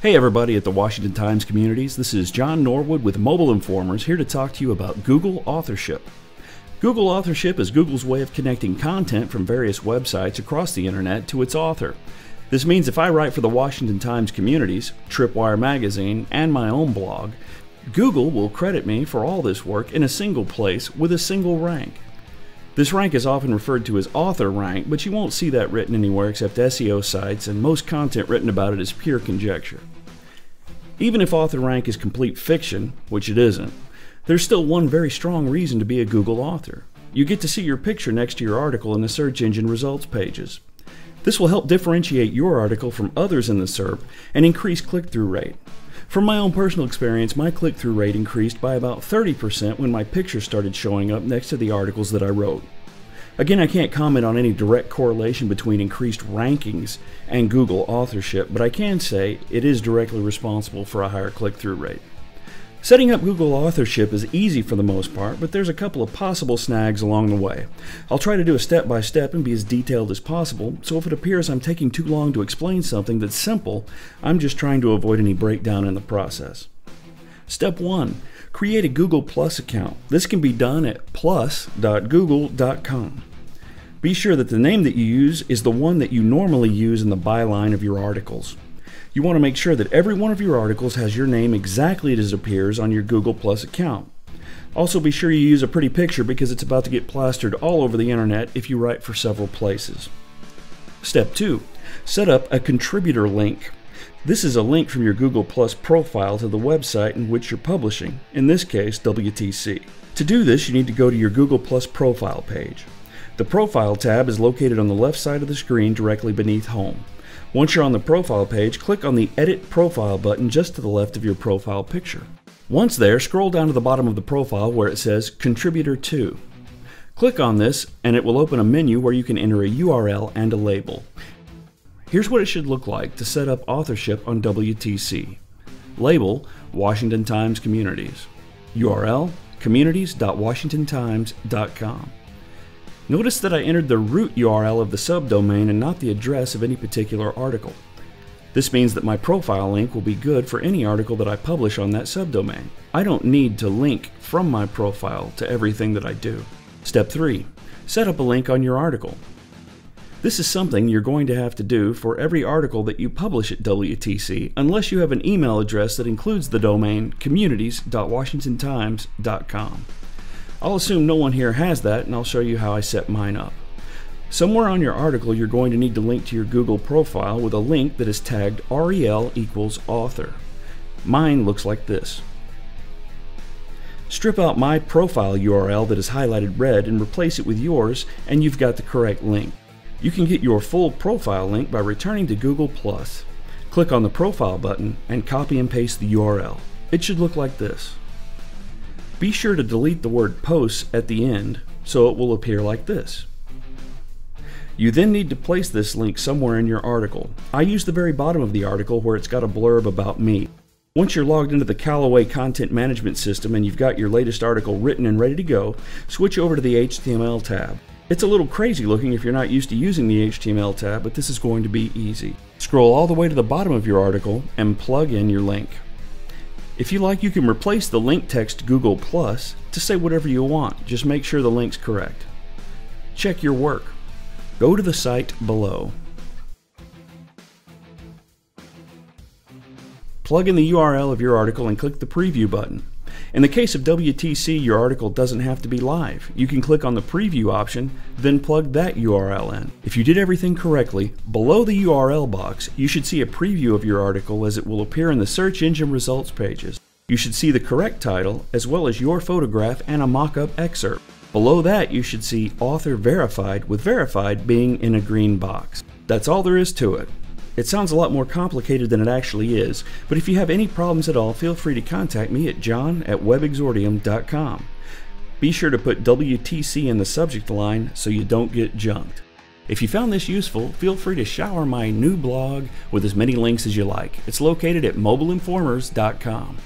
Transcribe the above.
Hey everybody at the Washington Times Communities, this is John Norwood with Mobile Informers here to talk to you about Google Authorship. Google Authorship is Google's way of connecting content from various websites across the internet to its author. This means if I write for the Washington Times Communities, Tripwire Magazine, and my own blog, Google will credit me for all this work in a single place with a single rank. This rank is often referred to as author rank, but you won't see that written anywhere except SEO sites, and most content written about it is pure conjecture. Even if author rank is complete fiction, which it isn't, there's still one very strong reason to be a Google author. You get to see your picture next to your article in the search engine results pages. This will help differentiate your article from others in the SERP and increase click-through rate. From my own personal experience, my click-through rate increased by about 30% when my picture started showing up next to the articles that I wrote. Again, I can't comment on any direct correlation between increased rankings and Google authorship, but I can say it is directly responsible for a higher click-through rate. Setting up Google authorship is easy for the most part, but there's a couple of possible snags along the way. I'll try to do a step-by-step and be as detailed as possible, so if it appears I'm taking too long to explain something that's simple, I'm just trying to avoid any breakdown in the process. Step 1. Create a Google Plus account. This can be done at plus.google.com. Be sure that the name that you use is the one that you normally use in the byline of your articles. You want to make sure that every one of your articles has your name exactly as it appears on your Google Plus account. Also be sure you use a pretty picture because it's about to get plastered all over the internet if you write for several places. Step 2. Set up a contributor link. This is a link from your Google Plus profile to the website in which you're publishing, in this case WTC. To do this, you need to go to your Google Plus profile page. The Profile tab is located on the left side of the screen directly beneath Home. Once you're on the profile page, click on the Edit Profile button just to the left of your profile picture. Once there, scroll down to the bottom of the profile where it says Contributor to. Click on this and it will open a menu where you can enter a URL and a label. Here's what it should look like to set up authorship on WTC. Label: Washington Times Communities. URL: communities.washingtontimes.com. Notice that I entered the root URL of the subdomain and not the address of any particular article. This means that my profile link will be good for any article that I publish on that subdomain. I don't need to link from my profile to everything that I do. Step 3. Set up a link on your article. This is something you're going to have to do for every article that you publish at WTC unless you have an email address that includes the domain communities.washingtontimes.com. I'll assume no one here has that, and I'll show you how I set mine up. Somewhere on your article you're going to need to link to your Google profile with a link that is tagged rel equals author. Mine looks like this. Strip out my profile URL that is highlighted red and replace it with yours, and you've got the correct link. You can get your full profile link by returning to Google+. Click on the Profile button and copy and paste the URL. It should look like this. Be sure to delete the word posts at the end so it will appear like this. You then need to place this link somewhere in your article. I use the very bottom of the article where it's got a blurb about me. Once you're logged into the Callaway Content Management System and you've got your latest article written and ready to go, switch over to the HTML tab. It's a little crazy looking if you're not used to using the HTML tab, but this is going to be easy. Scroll all the way to the bottom of your article and plug in your link. If you like, you can replace the link text Google Plus to say whatever you want. Just make sure the link's correct. Check your work. Go to the site below. Plug in the URL of your article and click the preview button. In the case of WTC, your article doesn't have to be live. You can click on the preview option, then plug that URL in. If you did everything correctly, below the URL box, you should see a preview of your article as it will appear in the search engine results pages. You should see the correct title, as well as your photograph and a mock-up excerpt. Below that, you should see Author Verified, with Verified being in a green box. That's all there is to it. It sounds a lot more complicated than it actually is, but if you have any problems at all, feel free to contact me at john@webexordium.com. Be sure to put WTC in the subject line so you don't get junked. If you found this useful, feel free to shower my new blog with as many links as you like. It's located at mobileinformers.com.